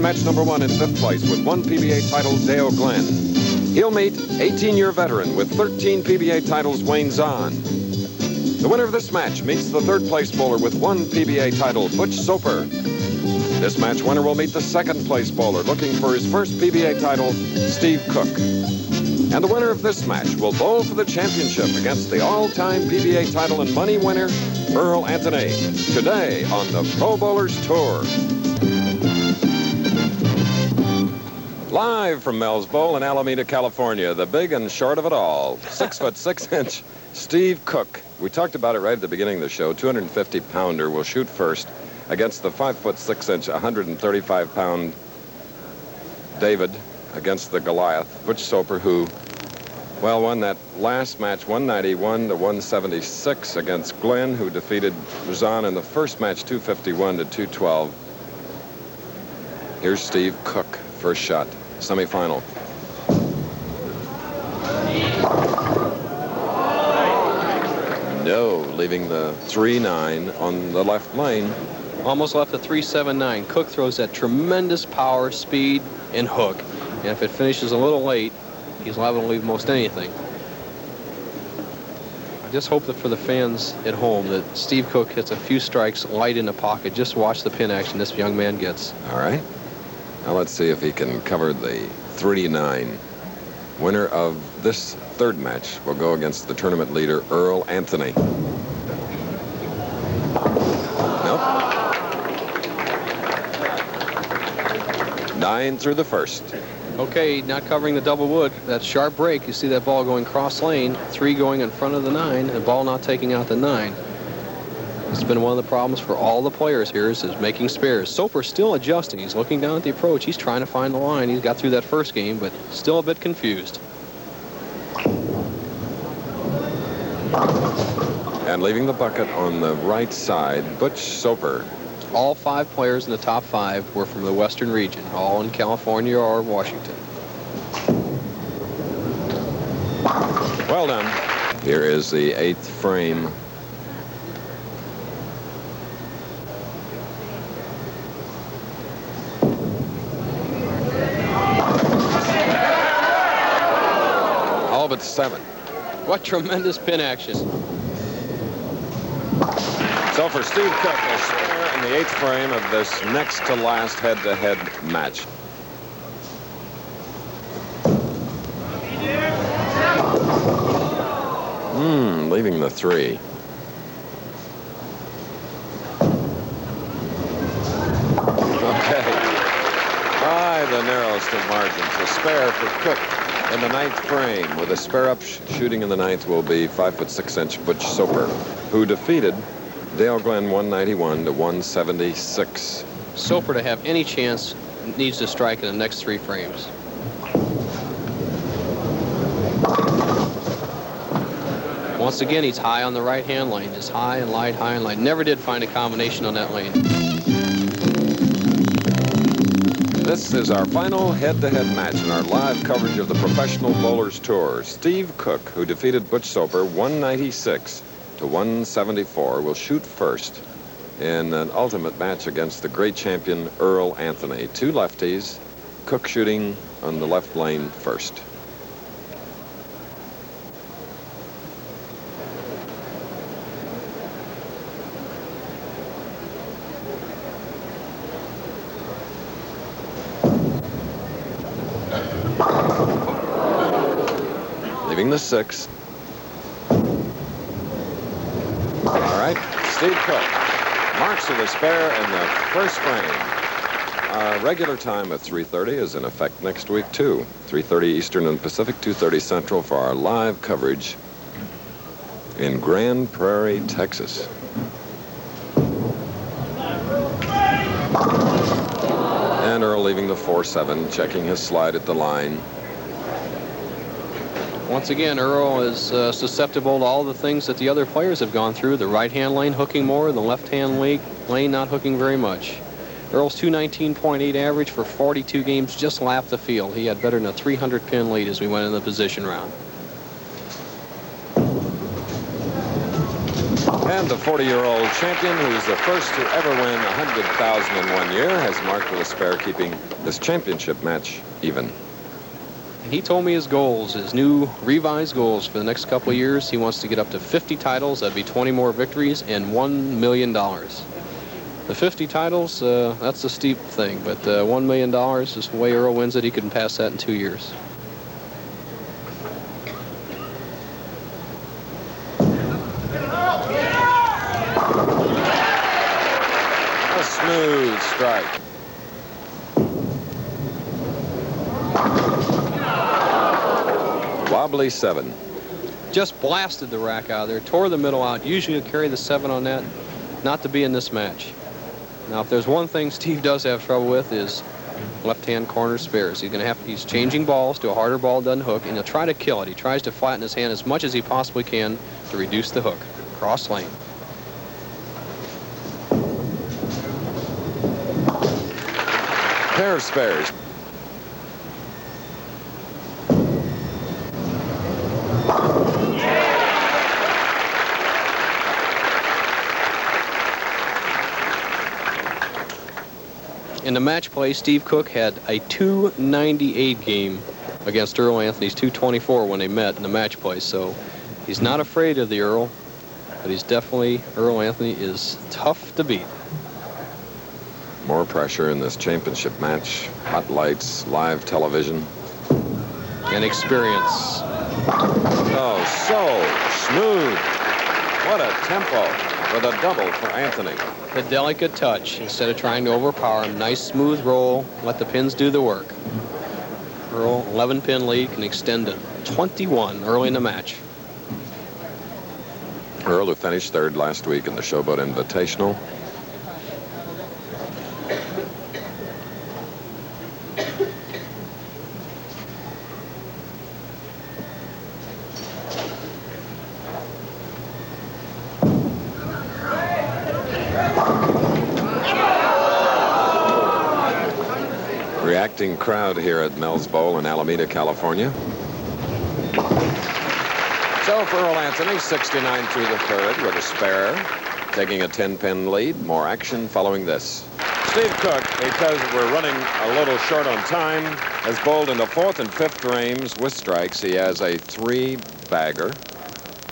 in match number 1 in 5th place with 1 PBA title, Dale Glenn. He'll meet 18-year veteran with 13 PBA titles, Wayne Zahn. The winner of this match meets the 3rd place bowler with 1 PBA title, Butch Soper. This match winner will meet the 2nd place bowler looking for his 1st PBA title, Steve Cook. And the winner of this match will bowl for the championship against the all-time PBA title and money winner, Earl Anthony, today on the Pro Bowlers Tour. Live from Mel's Bowl in Alameda, California, the big and short of it all, 6'6" Steve Cook. We talked about it right at the beginning of the show. 250-pounder will shoot first against the 5'6", 135-pound David against the Goliath, Butch Soper, who, well, won that last match 191 to 176 against Glenn, who defeated Zahn in the first match 251 to 212. Here's Steve Cook, first shot, semifinal. No, leaving the 3-9 on the left lane. Almost left the 3-7-9. Cook throws that tremendous power, speed, and hook. And if it finishes a little late, he's liable to leave most anything. I just hope that for the fans at home that Steve Cook hits a few strikes light in the pocket. Just watch the pin action this young man gets. All right. Now let's see if he can cover the 3-9. Winner of this 3rd match will go against the tournament leader, Earl Anthony. Nope. 9 through the 1st. Okay, not covering the double wood. That sharp break, you see that ball going cross lane, 3 going in front of the 9, and the ball not taking out the 9. It's been one of the problems for all the players here is making spares. Soper's still adjusting. He's looking down at the approach. He's trying to find the line. He's got through that first game, but still a bit confused. And leaving the bucket on the right side, Butch Soper. All 5 players in the top 5 were from the Western region, all in California or Washington. Well done. Here is the 8th frame. All but 7. What tremendous pin action. So for Steve Cook, a spare in the 8th frame of this next to last head-to-head match. Leaving the 3. Okay. By the narrowest of margins, a spare for Cook in the 9th frame. With a spare up shooting in the 9th will be 5'6" Butch Soper, who defeated Dale Glenn 191 to 176. Soper, to have any chance, needs to strike in the next 3 frames. Once again, he's high on the right-hand lane. Just high and light, high and light. Never did find a combination on that lane. This is our final head-to-head match in our live coverage of the Professional Bowlers Tour. Steve Cook, who defeated Butch Soper 196 to 174, will shoot first in an ultimate match against the great champion Earl Anthony. 2 lefties, Cook shooting on the left lane first. Leaving the 6. All right, Steve Cook marks with a spare in the 1st frame. Our regular time at 3:30 is in effect next week, too. 3:30 Eastern and Pacific, 2:30 Central for our live coverage in Grand Prairie, Texas. And Earl leaving the 4-7, checking his slide at the line. Once again, Earl is susceptible to all the things that the other players have gone through. The right-hand lane hooking more, the left-hand lane not hooking very much. Earl's 219.8 average for 42 games just lapped the field. He had better than a 300-pin lead as we went in the position round. And the 40-year-old champion, who's the first to ever win 100,000 in 1 year, has marked with a spare, keeping this championship match even. He told me his goals, his new revised goals for the next couple of years. He wants to get up to 50 titles. That'd be 20 more victories and $1 million. The 50 titles, that's a steep thing, but $1 million is the way Earl wins it. He can pass that in 2 years. A smooth strike. Wobbly 7. Just blasted the rack out of there, tore the middle out. Usually you carry the 7 on that, not to be in this match. Now, if there's one thing Steve does have trouble with is left-hand corner spares. He's changing balls to a harder ball, doesn't hook, and he'll try to kill it. He tries to flatten his hand as much as he possibly can to reduce the hook. Cross lane. Pair of spares. In the match play, Steve Cook had a 298 game against Earl Anthony's 224 when they met in the match play. So he's not afraid of the Earl, but he's definitely, Earl Anthony is tough to beat. More pressure in this championship match. Hot lights, live television. And experience. Oh, so smooth. What a tempo with a double for Anthony. The delicate touch instead of trying to overpower him. Nice smooth roll. Let the pins do the work. Earl, 11-pin lead, can extend to 21 early in the match. Earl, who finished third last week in the Showboat Invitational. Reacting crowd here at Mel's Bowl in Alameda, California. So for Earl Anthony, 69 through the third with a spare, taking a 10-pin lead. More action following this. Steve Cook, because we're running a little short on time, has bowled in the 4th and 5th frames with strikes. He has a 3-bagger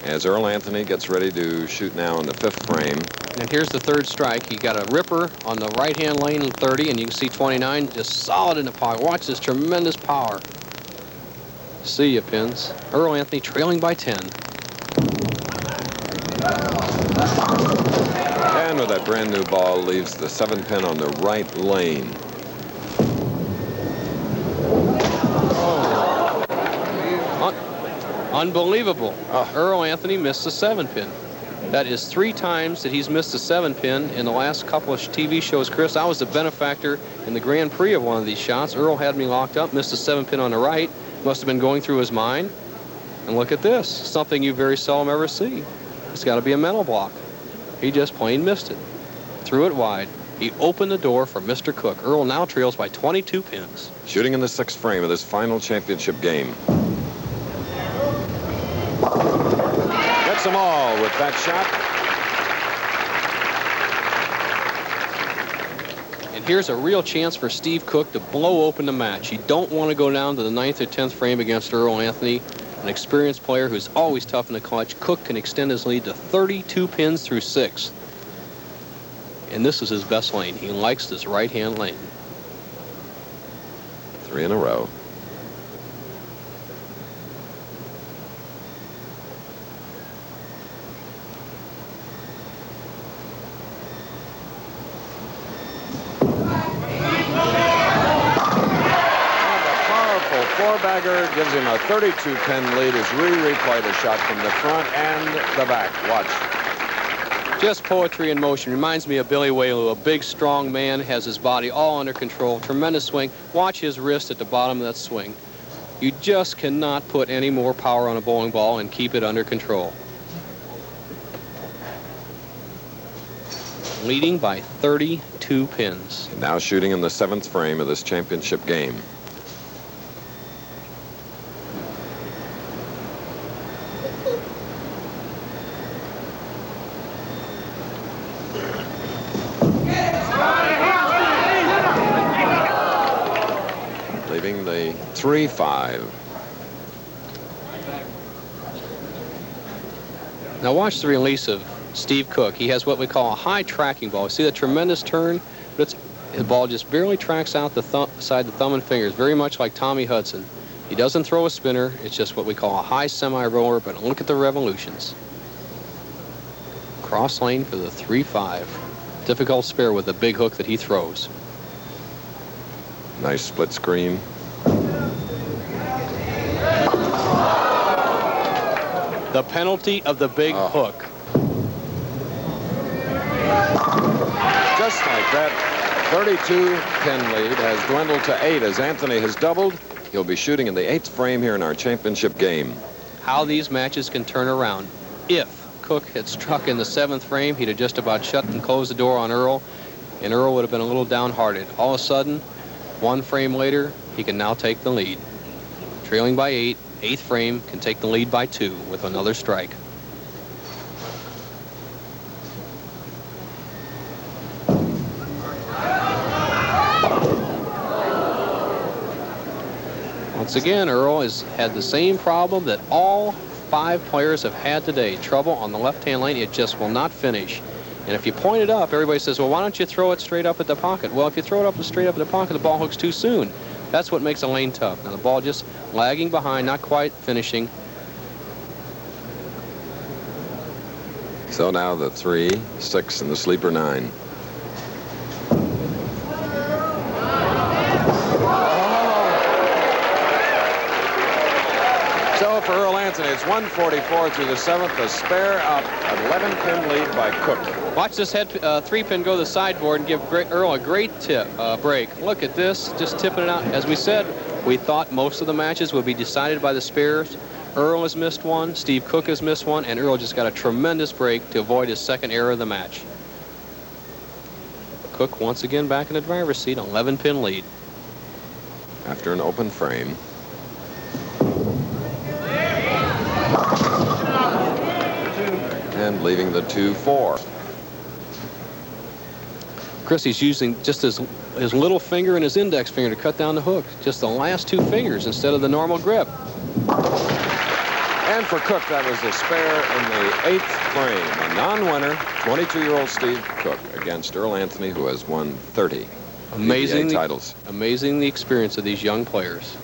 as Earl Anthony gets ready to shoot now in the 5th frame. And here's the 3rd strike. He got a ripper on the right-hand lane in 30, and you can see 29 just solid in the pocket. Watch this tremendous power. See ya, pins. Earl Anthony trailing by 10. And with that brand new ball, leaves the 7-pin on the right lane. Unbelievable. Earl Anthony missed the 7-pin. That is 3 times that he's missed a 7-pin in the last couple of TV shows, Chris. I was the benefactor in the Grand Prix of one of these shots. Earl had me locked up, missed a 7-pin on the right. Must have been going through his mind. And look at this, something you very seldom ever see. It's got to be a mental block. He just plain missed it. Threw it wide. He opened the door for Mr. Cook. Earl now trails by 22 pins. Shooting in the 6th frame of this final championship game. Gets them all with that shot. And here's a real chance for Steve Cook to blow open the match. You don't want to go down to the 9th or 10th frame against Earl Anthony, an experienced player who's always tough in the clutch. Cook can extend his lead to 32 pins through 6th. And this is his best lane. He likes this right-hand lane. 3 in a row. Four-bagger gives him a 32-pin lead as we replay the shot from the front and the back. Watch. Just poetry in motion. Reminds me of Billy Whaley, a big, strong man, has his body all under control. Tremendous swing. Watch his wrist at the bottom of that swing. You just cannot put any more power on a bowling ball and keep it under control. Leading by 32 pins. Now shooting in the 7th frame of this championship game. leaving the 3-5. Now watch the release of Steve Cook. He has what we call a high tracking ball. See the tremendous turn? But the ball just barely tracks out the side of the thumb and fingers, very much like Tommy Hudson. He doesn't throw a spinner. It's just what we call a high semi-roller, but look at the revolutions. Cross lane for the 3-5. Difficult spare with the big hook that he throws. Nice split screen. The penalty of the big hook. Just like that, 32-pin lead has dwindled to 8 as Anthony has doubled. He'll be shooting in the 8th frame here in our championship game. How these matches can turn around. If Cook had struck in the 7th frame, he'd have just about shut and closed the door on Earl, and Earl would have been a little downhearted. All of a sudden, 1 frame later, he can now take the lead. Trailing by 8, 8th frame can take the lead by 2 with another strike. Once again, Earl has had the same problem that all 5 players have had today. Trouble on the left-hand lane. It just will not finish. And if you point it up, everybody says, well, why don't you throw it straight up at the pocket? Well, if you throw it up straight up at the pocket, the ball hooks too soon. That's what makes a lane tough. Now, the ball just lagging behind, not quite finishing. So now the 3, 6, and the sleeper 9. So for Earl Anthony, it's 144 through the 7th, a spare up, 11-pin lead by Cook. Watch this head 3-pin go to the sideboard and give Earl a great break. Look at this, just tipping it out. As we said, we thought most of the matches would be decided by the spares. Earl has missed one, Steve Cook has missed one, and Earl just got a tremendous break to avoid his 2nd error of the match. Cook once again back in the driver's seat, 11-pin lead. After an open frame. And leaving the 2-4. Chrissy's using just his little finger and his index finger to cut down the hook. Just the last 2 fingers instead of the normal grip. And for Cook, that was the spare in the 8th frame. A non-winner, 22-year-old Steve Cook against Earl Anthony, who has won 30 PBA titles. Amazing the experience of these young players.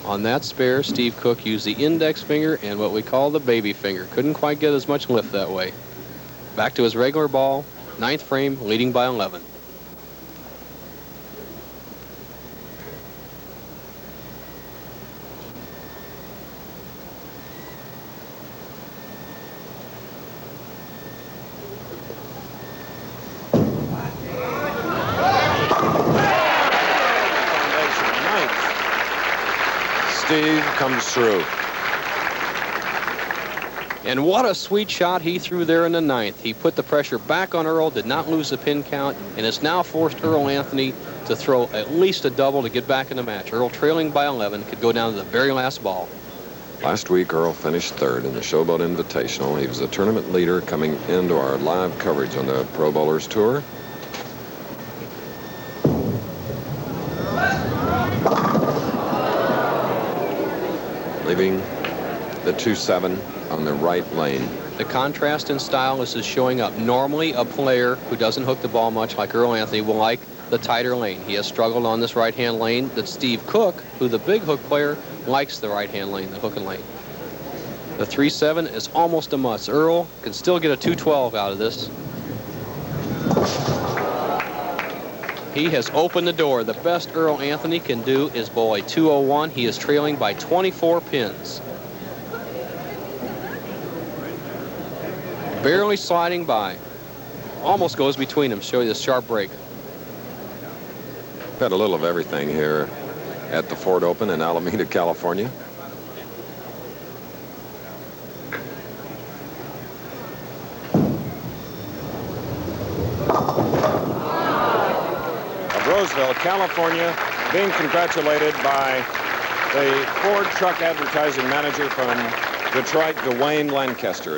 On that spare, Steve Cook used the index finger and what we call the baby finger. Couldn't quite get as much lift that way. Back to his regular ball, 9th frame, leading by 11. Steve comes through. And what a sweet shot he threw there in the 9th. He put the pressure back on Earl, did not lose the pin count, and has now forced Earl Anthony to throw at least a double to get back in the match. Earl, trailing by 11, could go down to the very last ball. Last week, Earl finished 3rd in the Showboat Invitational. He was the tournament leader coming into our live coverage on the Pro Bowlers Tour. Leaving the 2-7 on the right lane. The contrast in style is showing up. Normally, a player who doesn't hook the ball much, like Earl Anthony, will like the tighter lane. He has struggled on this right-hand lane. That Steve Cook, who the big hook player, likes the right-hand lane, the hooking lane. The 3-7 is almost a must. Earl can still get a 212 out of this. He has opened the door. The best Earl Anthony can do is bowl a 201. He is trailing by 24 pins. Barely sliding by. Almost goes between them. Show you the sharp break. Had a little of everything here at the Ford Open in Alameda, California. Roseville, California, being congratulated by the Ford truck advertising manager from Detroit, Dwayne Lancaster.